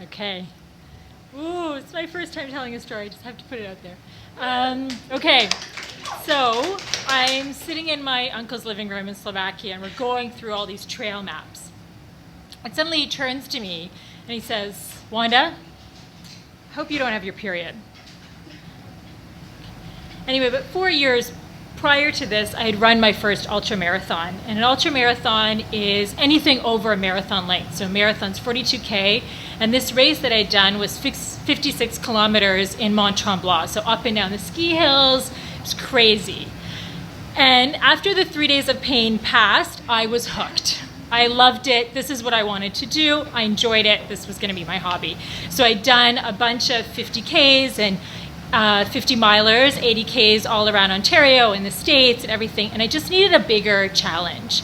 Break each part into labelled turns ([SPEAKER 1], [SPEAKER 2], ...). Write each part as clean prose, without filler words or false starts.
[SPEAKER 1] Okay. Ooh, it's my first time telling a story. I just have to put it out there. Okay, so I'm sitting in my uncle's living room in Slovakia, and we're going through all these trail maps. And suddenly he turns to me, and he says, "Wanda, I hope you don't have your period." Anyway, but 4 years prior to this, I had run my first ultramarathon. And an ultramarathon is anything over a marathon length. So marathon's 42K. And this race that I'd done was 56 kilometers in Mont Tremblant. So up and down the ski hills. It was crazy. And after the 3 days of pain passed, I was hooked. I loved it. This is what I wanted to do. I enjoyed it. This was going to be my hobby. So I'd done a bunch of 50Ks and 50 milers, 80 Ks all around Ontario and the States and everything, and I just needed a bigger challenge.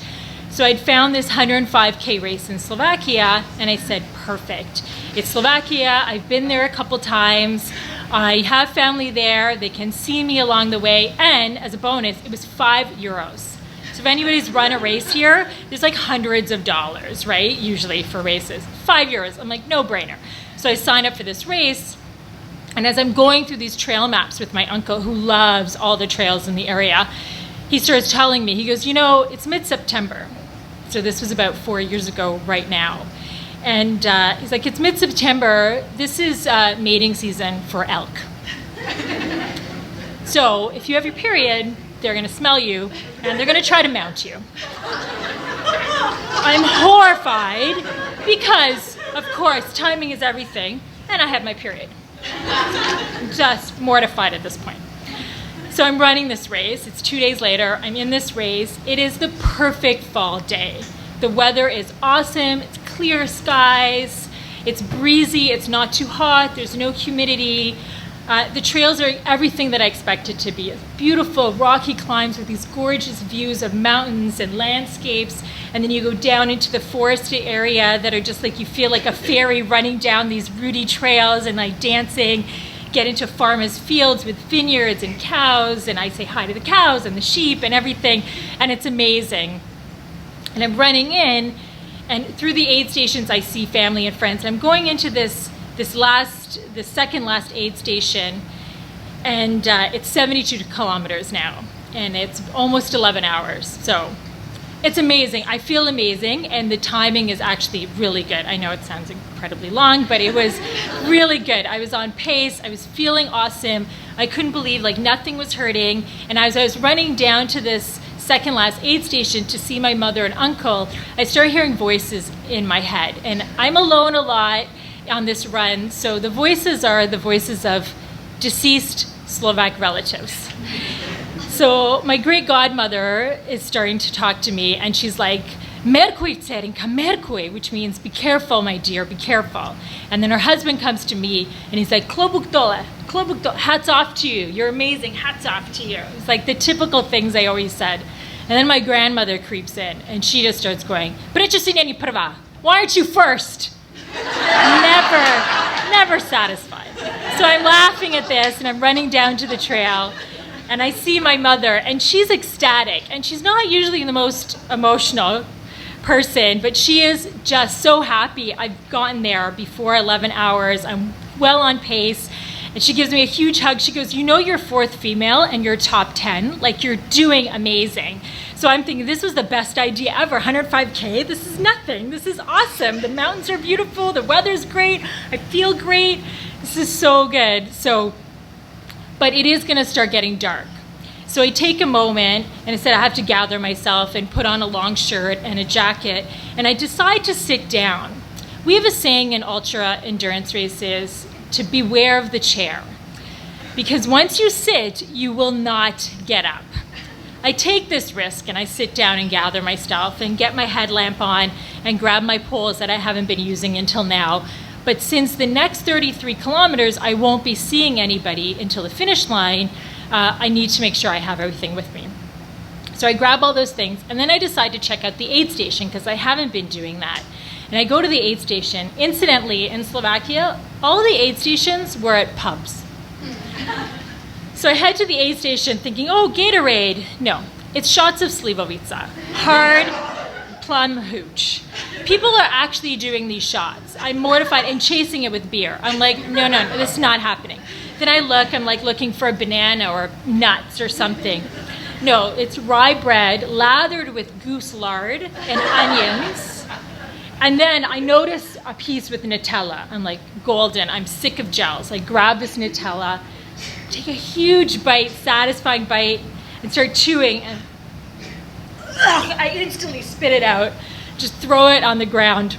[SPEAKER 1] So I'd found this 105K race in Slovakia, and I said, perfect. It's Slovakia, I've been there a couple times, I have family there, they can see me along the way, and as a bonus, it was €5. So if anybody's run a race here, there's like hundreds of dollars, right, usually for races. €5, I'm like, no brainer. So I signed up for this race. And as I'm going through these trail maps with my uncle, who loves all the trails in the area, he starts telling me, he goes, you know, it's mid-September. So this was about 4 years ago right now. And he's like, it's mid-September. This is mating season for elk. So if you have your period, they're going to smell you, and they're going to try to mount you. I'm horrified because, of course, timing is everything, and I had my period. Just mortified at this point. So I'm running this race. It's 2 days later. I'm in this race. It is the perfect fall day. The weather is awesome. It's clear skies. It's breezy. It's not too hot. There's no humidity. The trails are everything that I expected to be. Beautiful rocky climbs with these gorgeous views of mountains and landscapes. And then you go down into the forested area that are just like, you feel like a fairy running down these rooty trails and like dancing. Get into farmers' fields with vineyards and cows. And I say hi to the cows and the sheep and everything. And it's amazing. And I'm running in, and through the aid stations, I see family and friends. And I'm going into the second last aid station, and it's 72 kilometers now, and it's almost 11 hours. So it's amazing. I feel amazing, and the timing is actually really good. I know it sounds incredibly long, but it was really good. I was on pace. I was feeling awesome. I couldn't believe like nothing was hurting. And as I was running down to this second last aid station to see my mother and uncle, I started hearing voices in my head, and I'm alone a lot on this run, so the voices are the voices of deceased Slovak relatives. So my great godmother is starting to talk to me, and she's like, "Merkuj, Cerinka, merkuj," which means "be careful, my dear, be careful." And then her husband comes to me, and he's like, "Klobuk dole, hats off to you. You're amazing, hats off to you." It's like the typical things I always said. And then my grandmother creeps in, and she just starts going, "Prečo si není prvá? Why aren't you first?" Never satisfied. So I'm laughing at this, and I'm running down to the trail, and I see my mother, and she's ecstatic, and she's not usually the most emotional person, but she is just so happy I've gotten there before 11 hours. I'm well on pace, and she gives me a huge hug. She goes, "You know you're fourth female and you're top 10, like you're doing amazing." So I'm thinking, this was the best idea ever. 105K, this is nothing. This is awesome. The mountains are beautiful. The weather's great. I feel great. This is so good. But it is going to start getting dark. So I take a moment, and I said I have to gather myself and put on a long shirt and a jacket, and I decide to sit down. We have a saying in ultra endurance races to beware of the chair, because once you sit, you will not get up. I take this risk, and I sit down and gather myself and get my headlamp on and grab my poles that I haven't been using until now. But since the next 33 kilometers, I won't be seeing anybody until the finish line, I need to make sure I have everything with me. So I grab all those things, and then I decide to check out the aid station, because I haven't been doing that. And I go to the aid station. Incidentally, in Slovakia, all the aid stations were at pubs. So I head to the aid station thinking, oh, Gatorade. No, it's shots of Slivovica. Hard, plum hooch. People are actually doing these shots. I'm mortified and chasing it with beer. I'm like, no, this is not happening. Then I look, I'm like looking for a banana or nuts or something. No, it's rye bread lathered with goose lard and onions. And then I notice a piece with Nutella. I'm like, golden, I'm sick of gels. I grab this Nutella, take a huge bite, satisfying bite, and start chewing, and I instantly spit it out, just throw it on the ground.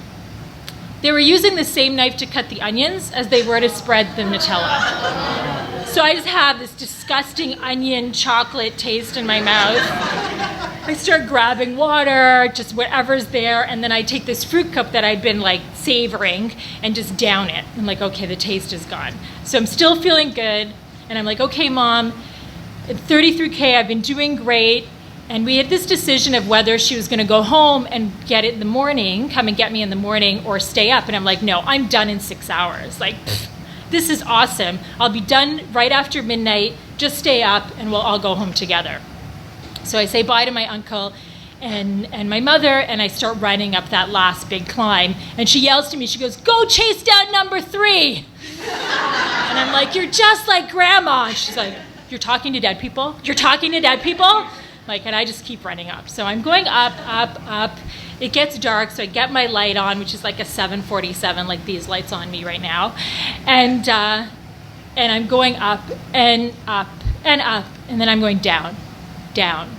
[SPEAKER 1] They were using the same knife to cut the onions as they were to spread the Nutella. So I just have this disgusting onion chocolate taste in my mouth. I start grabbing water, just whatever's there, and then I take this fruit cup that I'd been like savoring and just down it. I'm like, okay, the taste is gone. So I'm still feeling good, and I'm like, okay, Mom, at 33K, I've been doing great. And we had this decision of whether she was going to go home and get it in the morning, come and get me in the morning, or stay up. And I'm like, no, I'm done in 6 hours. Like, this is awesome. I'll be done right after midnight. Just stay up and we'll all go home together. So I say bye to my uncle and my mother, and I start running up that last big climb. And she yells to me, she goes, go chase down number 3. And I'm like, you're just like Grandma. And she's like, you're talking to dead people? You're talking to dead people? Like, and I just keep running up. So I'm going up, up, up. It gets dark, so I get my light on, which is like a 747, like these lights on me right now. And I'm going up and up and up, and then I'm going down, down,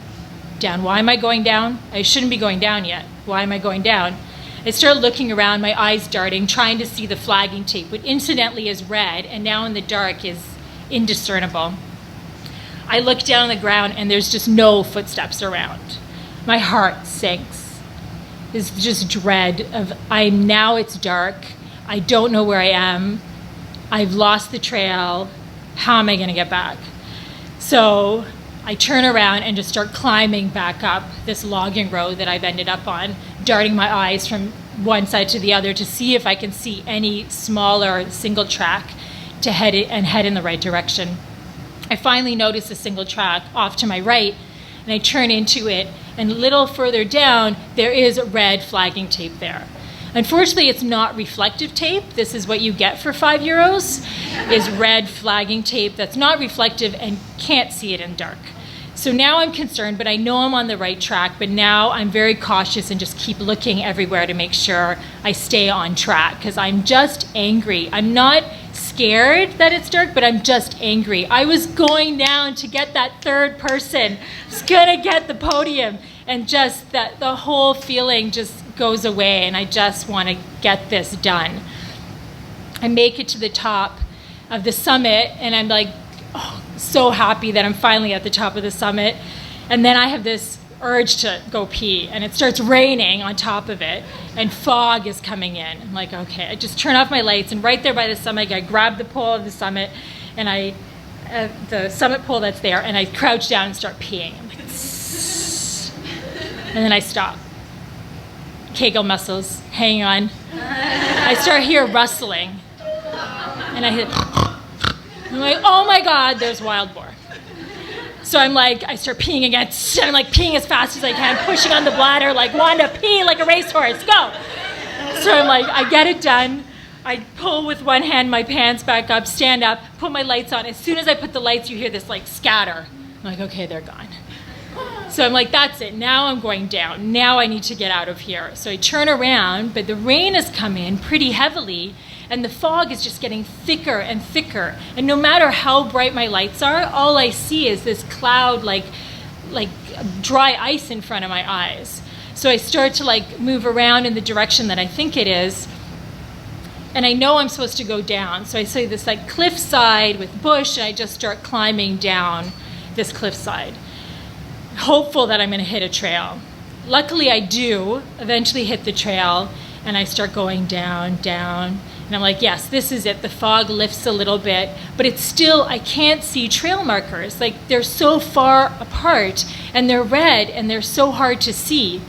[SPEAKER 1] down. Why am I going down? I shouldn't be going down yet. Why am I going down? I start looking around, my eyes darting, trying to see the flagging tape, which incidentally is red, and now in the dark is indiscernible. I look down on the ground and there's just no footsteps around. My heart sinks. It's just dread of, now it's dark. I don't know where I am. I've lost the trail. How am I going to get back? So I turn around and just start climbing back up this logging road that I've ended up on, darting my eyes from one side to the other to see if I can see any smaller single track to head in the right direction. I finally notice a single track off to my right, and I turn into it, and a little further down, there is a red flagging tape there. Unfortunately, it's not reflective tape. This is what you get for €5, is red flagging tape that's not reflective and can't see it in dark. So now I'm concerned, but I know I'm on the right track, but now I'm very cautious and just keep looking everywhere to make sure I stay on track, because I'm just angry. I'm not scared that it's dark, but I'm just angry. I was going down to get that third person. I was gonna get the podium, and just that the whole feeling just goes away, and I just want to get this done. I make it to the top of the summit, and I'm like, oh, so happy that I'm finally at the top of the summit. And then I have this urge to go pee, and it starts raining on top of it, and fog is coming in. I'm like, okay, I just turn off my lights, and right there by the summit, I grab the pole of the summit, and the summit pole that's there, and I crouch down and start peeing. I'm like, and then I stop. Kegel muscles, hang on. I start hear rustling, and I hit, I'm like, oh my God, there's wild boar. So I'm like, I start peeing again, and I'm like peeing as fast as I can, pushing on the bladder, like, Wanda, pee like a racehorse, go. So I'm like, I get it done. I pull with one hand my pants back up, stand up, put my lights on. As soon as I put the lights, you hear this like scatter. I'm like, okay, they're gone. So I'm like, that's it, now I'm going down. Now I need to get out of here. So I turn around, but the rain has come in pretty heavily, and the fog is just getting thicker and thicker. And no matter how bright my lights are, all I see is this cloud like dry ice in front of my eyes. So I start to like move around in the direction that I think it is, and I know I'm supposed to go down. So I see this like cliffside with bush, and I just start climbing down this cliffside, hopeful that I'm going to hit a trail. Luckily, I do eventually hit the trail, and I start going down, down, and I'm like, yes, this is it. The fog lifts a little bit, but it's still, I can't see trail markers. Like, they're so far apart, and they're red, and they're so hard to see.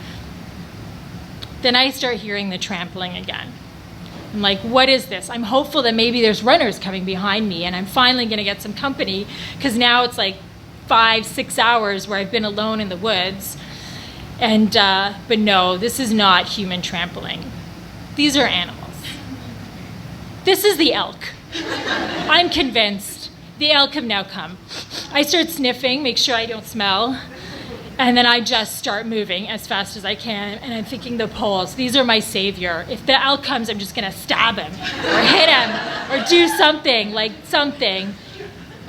[SPEAKER 1] Then I start hearing the trampling again. I'm like, what is this? I'm hopeful that maybe there's runners coming behind me, and I'm finally going to get some company, because now it's like 5-6 hours where I've been alone in the woods. And, but no, this is not human trampling. These are animals. This is the elk. I'm convinced. The elk have now come. I start sniffing, make sure I don't smell, and then I just start moving as fast as I can, and I'm thinking the poles, these are my savior. If the elk comes, I'm just gonna stab him, or hit him, or do something, like something.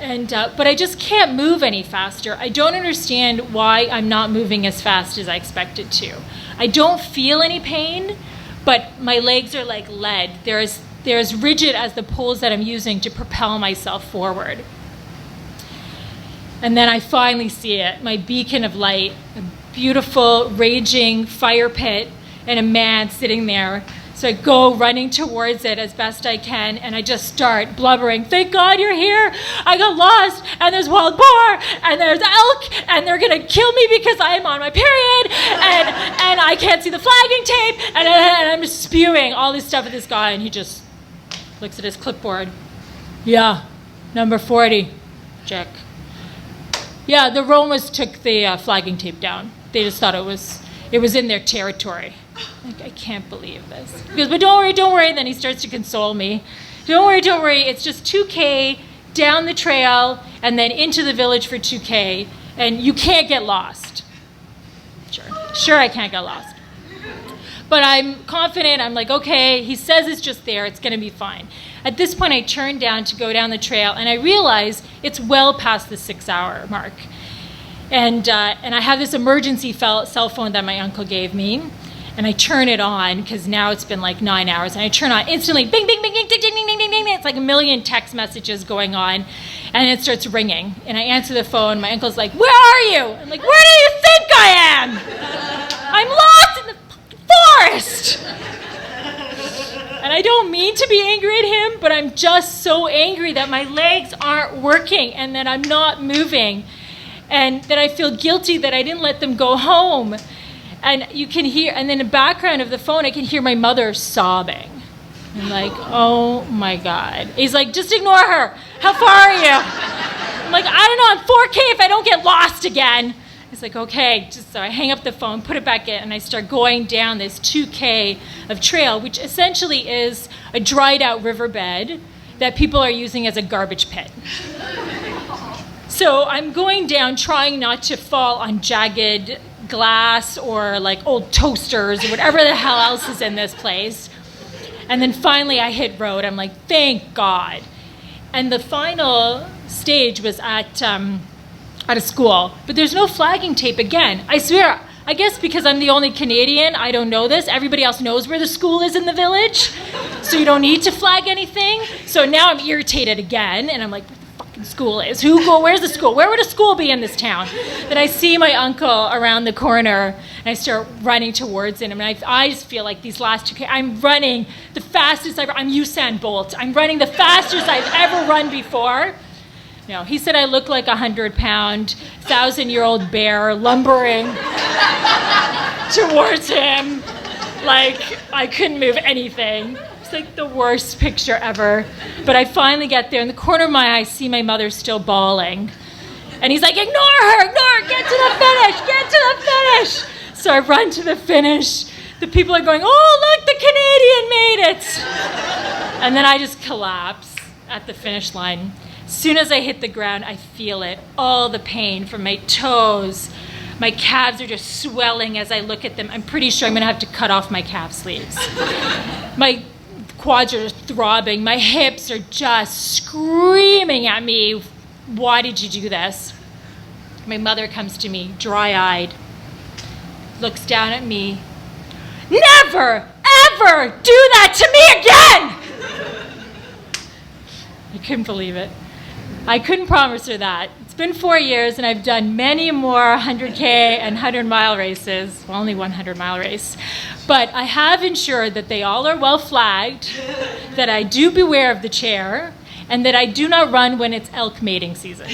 [SPEAKER 1] And, but I just can't move any faster. I don't understand why I'm not moving as fast as I expected to. I don't feel any pain, but my legs are like lead. They're as rigid as the poles that I'm using to propel myself forward. And then I finally see it, my beacon of light, a beautiful, raging fire pit, and a man sitting there. So I go running towards it as best I can, and I just start blubbering, thank God you're here, I got lost, and there's wild boar, and there's elk, and they're gonna kill me because I'm on my period, and I can't see the flagging tape, and I'm just spewing all this stuff at this guy, and he just looks at his clipboard. Yeah, number 40, check. Yeah, the Romans took the flagging tape down. They just thought it was in their territory. Like, I can't believe this. He goes, but don't worry. Then he starts to console me. Don't worry. It's just 2K down the trail and then into the village for 2K, and you can't get lost. Sure, I can't get lost. But I'm confident. I'm like, okay, he says it's just there. It's going to be fine. At this point, I turn down to go down the trail, and I realize it's well past the 6-hour mark. And I have this emergency cell phone that my uncle gave me, and I turn it on because now it's been like 9 hours, and I turn on instantly, bing, bing, bing, bing, ding, ding, ding, ding, ding. It's like a million text messages going on, and it starts ringing. And I answer the phone. My uncle's like, "Where are you?" I'm like, "Where do you think I am? I'm lost in the forest." And I don't mean to be angry at him, but I'm just so angry that my legs aren't working and that I'm not moving, and that I feel guilty that I didn't let them go home. And you can hear, and then in the background of the phone, I can hear my mother sobbing. I'm like, oh my God. He's like, just ignore her. How far are you? I'm like, I don't know, I'm 4K if I don't get lost again. He's like, okay. So I hang up the phone, put it back in, and I start going down this 2K of trail, which essentially is a dried out riverbed that people are using as a garbage pit. So I'm going down trying not to fall on jagged glass or like old toasters or whatever the hell else is in this place. And then finally I hit road. I'm like, thank God. And the final stage was at a school, but there's no flagging tape again. I swear, I guess because I'm the only Canadian, I don't know this. Everybody else knows where the school is in the village, so you don't need to flag anything. So now I'm irritated again, and I'm like, where the fucking school is? Where's the school? Where would a school be in this town? Then I see my uncle around the corner, and I start running towards him, and I just feel like these last 2K, I'm running the fastest I'm Usain Bolt. I'm running the fastest I've ever run before. No, he said I look like a 100-pound, 1,000-year-old bear lumbering towards him like I couldn't move anything. It's like the worst picture ever. But I finally get there. In the corner of my eye, I see my mother still bawling. And he's like, ignore her, get to the finish, get to the finish. So I run to the finish. The people are going, oh, look, the Canadian made it. And then I just collapse at the finish line. As soon as I hit the ground, I feel it, all the pain from my toes. My calves are just swelling as I look at them. I'm pretty sure I'm going to have to cut off my calf sleeves. My quads are throbbing. My hips are just screaming at me. Why did you do this? My mother comes to me, dry-eyed, looks down at me. Never, ever do that to me again! I couldn't believe it. I couldn't promise her that. It's been 4 years, and I've done many more 100K and 100-mile races. Well, only 100-mile race. But I have ensured that they all are well flagged, that I do beware of the chair, and that I do not run when it's elk mating season.